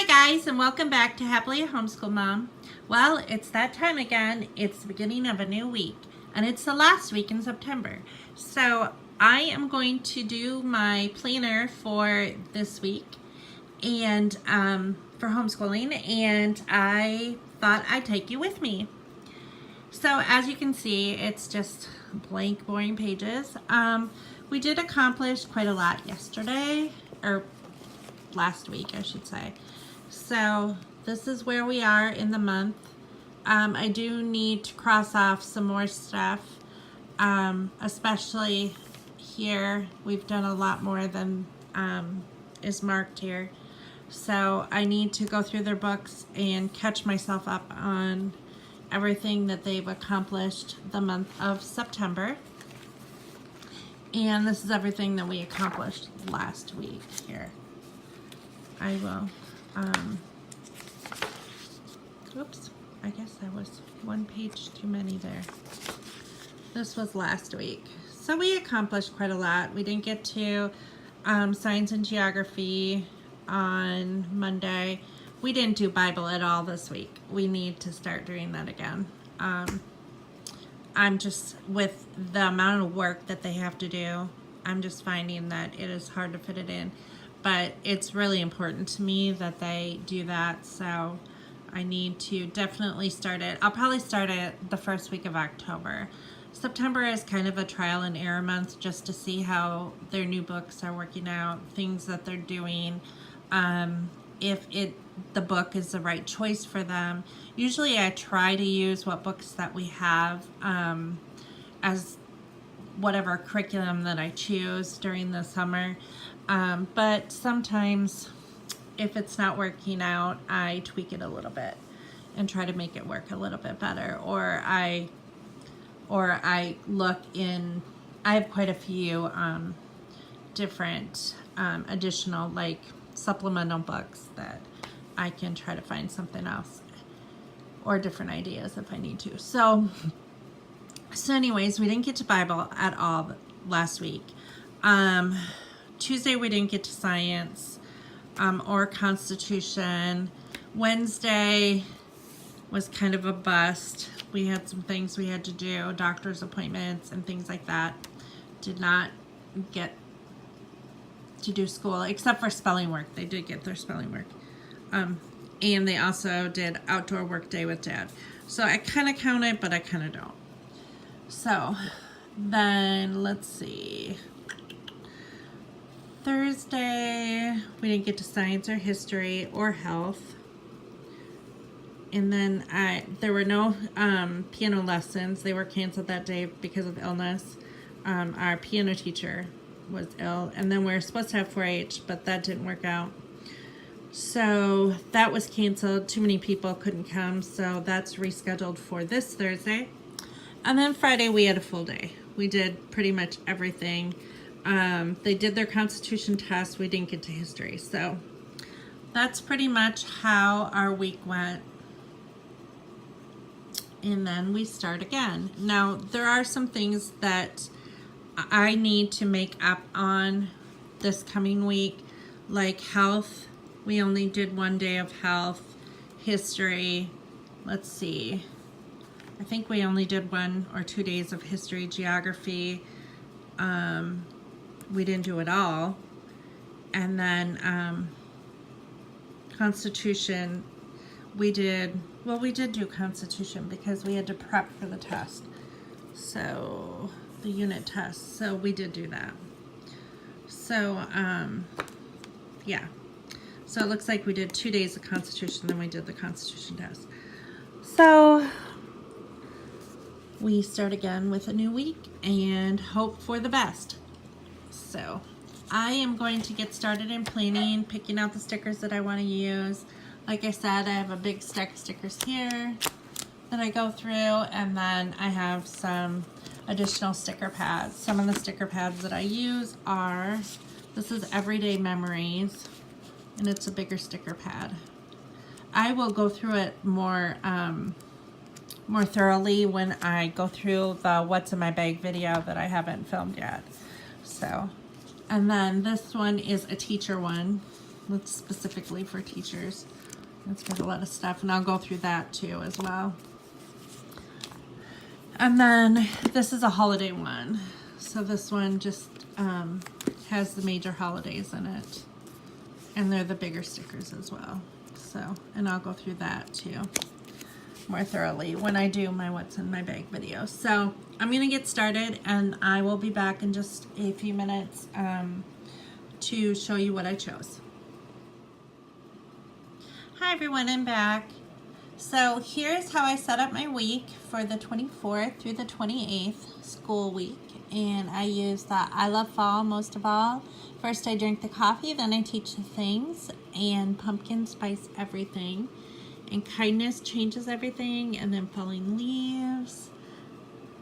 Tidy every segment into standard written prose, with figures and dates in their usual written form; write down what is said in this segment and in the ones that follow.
Hi guys, and welcome back to Happily a Homeschool Mom. Well, it's that time again. It's the beginning of a new week, and it's the last week in September. So I am going to do my planner for this week and for homeschooling, and I thought I'd take you with me. So as you can see, it's just blank, boring pages. We did accomplish quite a lot yesterday, or last week, I should say. So this is where we are in the month. I do need to cross off some more stuff, especially here. We've done a lot more than is marked here. So I need to go through their books and catch myself up on everything that they've accomplished the month of September. And this is everything that we accomplished last week here. I will, oops, I guess that was one page too many there. This was last week. So we accomplished quite a lot. We didn't get to science and geography on Monday. We didn't do Bible at all this week. We need to start doing that again. I'm just, with the amount of work that they have to do, I'm just finding that it is hard to fit it in. But it's really important to me that they do that, so I need to definitely start it. I'll probably start it the first week of October. September is kind of a trial and error month just to see how their new books are working out, things that they're doing, if the book is the right choice for them. Usually I try to use what books that we have as whatever curriculum that I choose during the summer. But sometimes if it's not working out, I tweak it a little bit and try to make it work a little bit better. Or I look in, I have quite a few different additional, like, supplemental books that I can try to find something else or different ideas if I need to. So anyways, we didn't get to Bible at all last week. Tuesday we didn't get to science or Constitution. Wednesday was kind of a bust. We had some things we had to do, doctor's appointments and things like that. Did not get to do school except for spelling work. They did get their spelling work. And they also did outdoor work day with Dad. So I kind of count it, but I kind of don't. So then let's see. Thursday, we didn't get to science or history or health. And then there were no piano lessons. They were canceled that day because of illness. Our piano teacher was ill. And then we were supposed to have 4-H, but that didn't work out. So that was canceled. Too many people couldn't come. So that's rescheduled for this Thursday. And then Friday, we had a full day. We did pretty much everything. They did their Constitution test. We didn't get to history. So that's pretty much how our week went. And then we start again. Now, there are some things that I need to make up on this coming week, like health. We only did one day of health. History, let's see. I think we only did 1 or 2 days of history. Geography, we didn't do it all. And then Constitution, we did do Constitution because we had to prep for the test. So the unit test, so we did do that. So yeah. So it looks like we did 2 days of Constitution, then we did the Constitution test. So we start again with a new week and hope for the best. So I am going to get started in planning, picking out the stickers that I want to use. Like I said, I have a big stack of stickers here that I go through, and then I have some additional sticker pads. Some of the sticker pads that I use are, this is Everyday Memories, and it's a bigger sticker pad. I will go through it more thoroughly when I go through the What's in My Bag video that I haven't filmed yet. So, and then this one is a teacher one. It's specifically for teachers. It's got a lot of stuff, and I'll go through that too as well. And then this is a holiday one. So this one just has the major holidays in it. And they're the bigger stickers as well. So, and I'll go through that too more thoroughly when I do my what's in my bag video. So I'm gonna get started, and I will be back in just a few minutes to show you what I chose. Hi everyone, I'm back. So here's how I set up my week for the 24th through the 28th school week. And I use the I love fall most of all. First I drink the coffee, then I teach the things, and pumpkin spice everything. And kindness changes everything, and then falling leaves.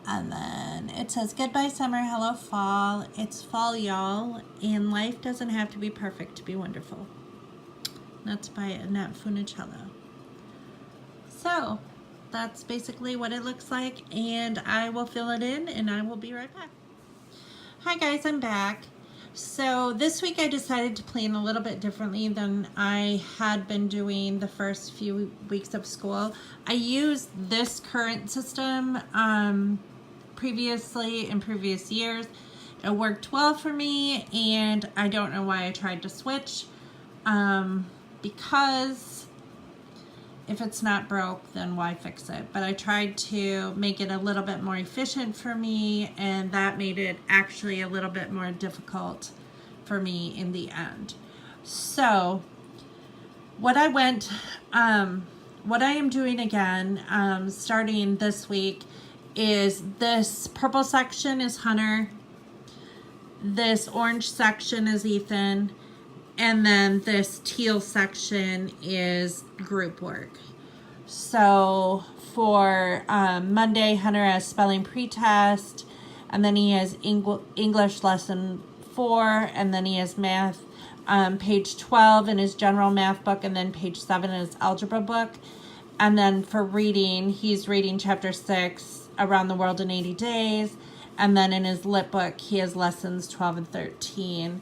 And then it says goodbye summer, hello fall. It's fall, y'all, and life doesn't have to be perfect to be wonderful. That's by Annette Funicello. So that's basically what it looks like, and I will fill it in, and I will be right back. Hi guys, I'm back. So this week I decided to plan a little bit differently than I had been doing the first few weeks of school. I used this current system previously in previous years. It worked well for me, and I don't know why I tried to switch, because if it's not broke, then why fix it? But I tried to make it a little bit more efficient for me, and that made it actually a little bit more difficult for me in the end. So what I am doing again, starting this week, is this purple section is Hunter, this orange section is Ethan, and then this teal section is group work. So for Monday, Hunter has spelling pretest, and then he has English lesson 4, and then he has math, page 12 in his general math book, and then page 7 in his algebra book. And then for reading, he's reading chapter 6, Around the World in 80 Days, and then in his lit book, he has lessons 12 and 13.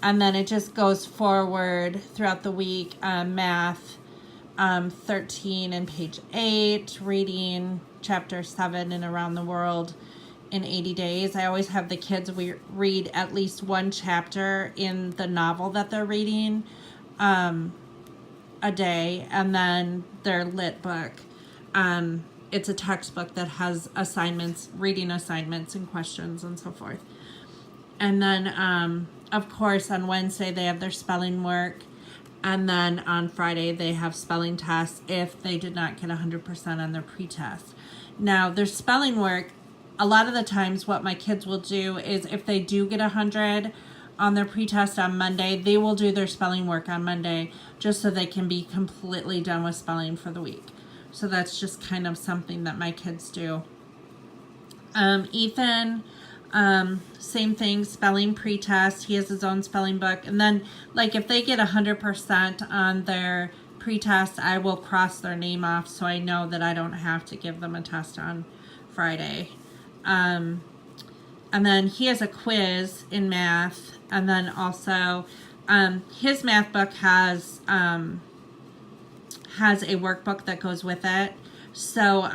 And then it just goes forward throughout the week. Math 13 and page 8, reading chapter 7 and Around the World in 80 Days. I always have the kids read at least one chapter in the novel that they're reading a day, and then their lit book. It's a textbook that has assignments, reading assignments and questions and so forth. And then of course, on Wednesday, they have their spelling work. And then on Friday, they have spelling tests if they did not get 100% on their pretest. Now, their spelling work, a lot of the times what my kids will do is if they do get 100 on their pretest on Monday, they will do their spelling work on Monday just so they can be completely done with spelling for the week. So that's just kind of something that my kids do. Ethan... same thing, spelling pretest. He has his own spelling book. And then, like, if they get 100% on their pretest, I will cross their name off so I know that I don't have to give them a test on Friday. And then he has a quiz in math. And then also, his math book has a workbook that goes with it. So,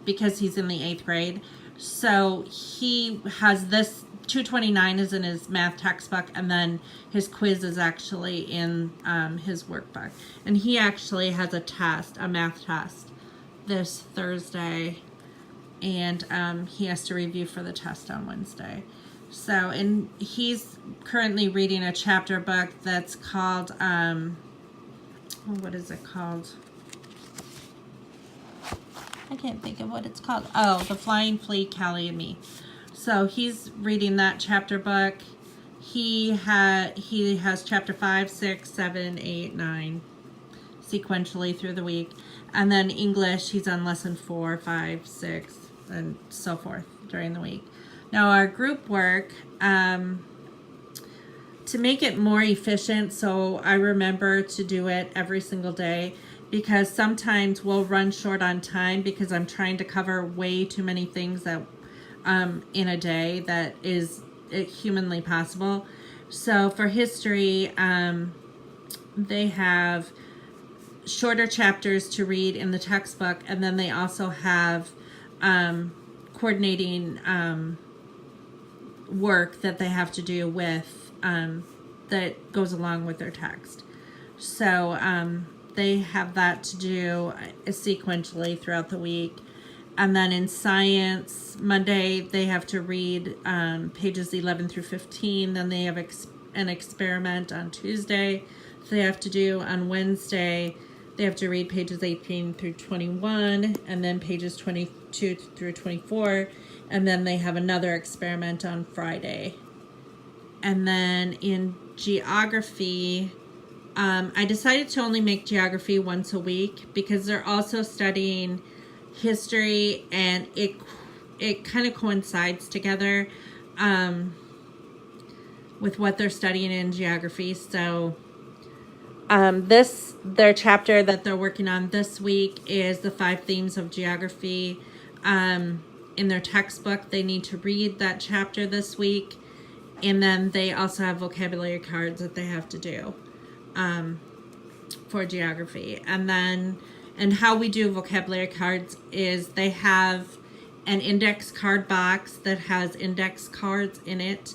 because he's in the 8th grade. So he has this 229 is in his math textbook, and then his quiz is actually in his workbook. And he actually has a test, a math test, this Thursday, and he has to review for the test on Wednesday. So, and he's currently reading a chapter book that's called, what is it called? I can't think of what it's called. Oh, The Flying Flea, Callie and Me. So he's reading that chapter book. He has chapter 5, 6, 7, 8, 9 sequentially through the week. And then English, he's on lesson 4, 5, 6, and so forth during the week. Now our group work, to make it more efficient, so I remember to do it every single day, because sometimes we'll run short on time because I'm trying to cover way too many things that in a day that is humanly possible. So for history, they have shorter chapters to read in the textbook, and then they also have coordinating work that they have to do with that goes along with their text. So they have that to do sequentially throughout the week. And then in science, Monday they have to read pages 11 through 15. Then they have an experiment on Tuesday they have to do. On Wednesday, they have to read pages 18 through 21, and then pages 22 through 24. And then they have another experiment on Friday. And then in geography, I decided to only make geography once a week because they're also studying history, and it kind of coincides together with what they're studying in geography. So their chapter that they're working on this week is the 5 themes of geography. In their textbook, they need to read that chapter this week, and then they also have vocabulary cards that they have to do for geography. And how we do vocabulary cards is they have an index card box that has index cards in it,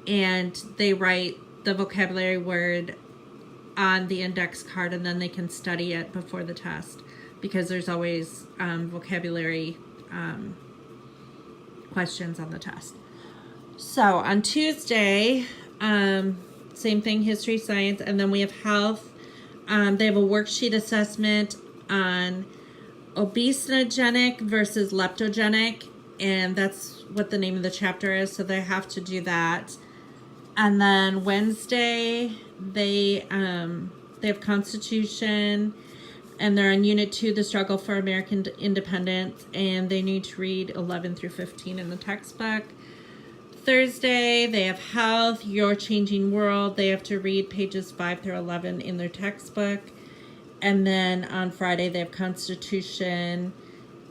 and they write the vocabulary word on the index card, and then they can study it before the test because there's always vocabulary questions on the test. So on Tuesday, same thing, history, science, and then we have health. They have a worksheet assessment on obesogenic versus leptogenic, and that's what the name of the chapter is, so they have to do that. And then Wednesday, they have Constitution, and they're on Unit 2, The Struggle for American Independence, and they need to read 11 through 15 in the textbook. Thursday, they have Health, Your Changing World. They have to read pages 5 through 11 in their textbook. And then on Friday, they have Constitution,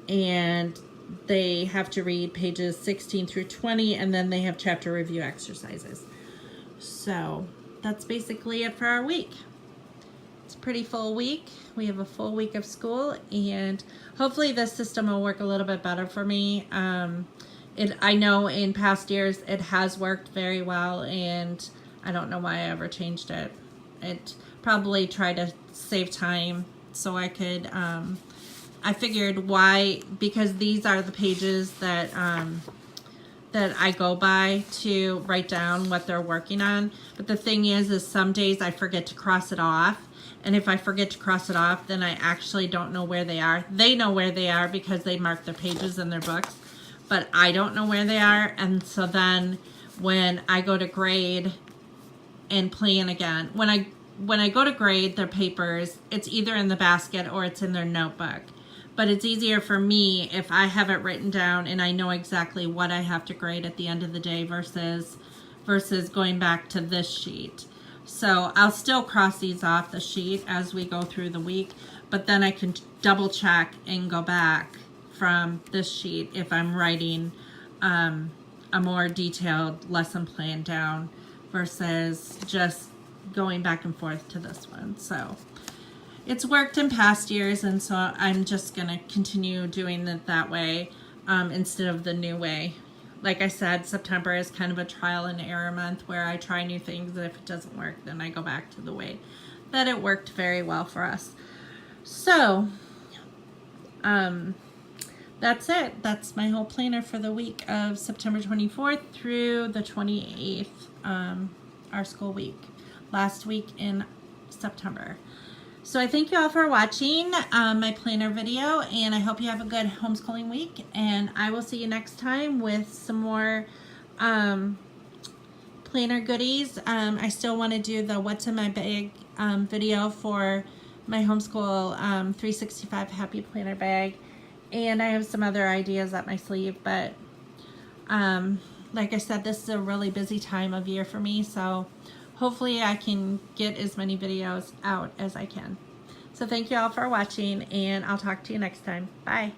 and they have to read pages 16 through 20, and then they have chapter review exercises. So that's basically it for our week. It's a pretty full week. We have a full week of school, and hopefully this system will work a little bit better for me. I know in past years it has worked very well, and I don't know why I ever changed it. It probably tried to save time so I could, I figured why, because these are the pages that I go by to write down what they're working on. But the thing is some days I forget to cross it off. And if I forget to cross it off, then I actually don't know where they are. They know where they are because they mark the pages in their books, but I don't know where they are. And so then when I go to grade and plan again, when I go to grade their papers, it's either in the basket or it's in their notebook. But it's easier for me if I have it written down and I know exactly what I have to grade at the end of the day versus going back to this sheet. So I'll still cross these off the sheet as we go through the week, but then I can double check and go back from this sheet if I'm writing a more detailed lesson plan down versus just going back and forth to this one. So it's worked in past years, and so I'm just going to continue doing it that way instead of the new way. Like I said, September is kind of a trial and error month where I try new things, and if it doesn't work, then I go back to the way that it worked very well for us. So that's it. That's my whole planner for the week of September 24th through the 28th, our school week, last week in September. So I thank you all for watching my planner video, and I hope you have a good homeschooling week, and I will see you next time with some more planner goodies. I still want to do the what's in my bag video for my homeschool 365 happy planner bag, and I have some other ideas up my sleeve, but like I said, this is a really busy time of year for me, so hopefully I can get as many videos out as I can. So thank you all for watching, and I'll talk to you next time. Bye.